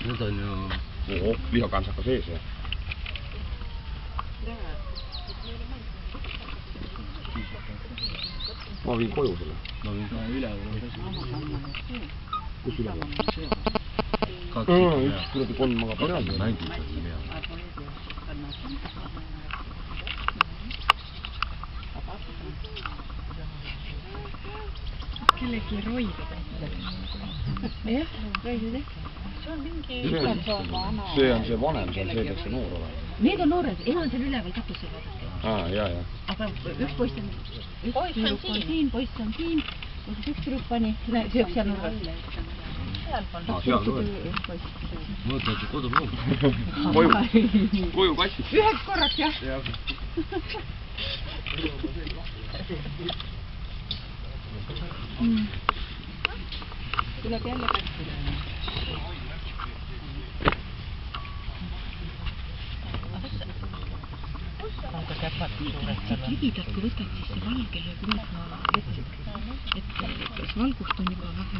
Need on ju... lihakantsaka sees ja. Ma viin koju selle. Ma viin ka üle. Kus üle? Üks kuradi kolm magab eraldi. Mängib seal hea. Kellegi roidu tehtud. Jah, roidu tehtud. See on mingi... See on see vanem, see on see, kes see noor ole. Need on noored, enam seal üleval katusel vaadati. Ja. Aga üks poiss on siin, poiss on siin, üks tüdruk pani, sööb seal nurgas. Seal poiss. Mõõtad kodu pool. Koju kassis. Üheks korraks, jah. Tuleb jälle kätte. Siit libidalt, kui võtad, siis see valge lööb ülesmaa vetsik. Et kas valgust on juba vähem.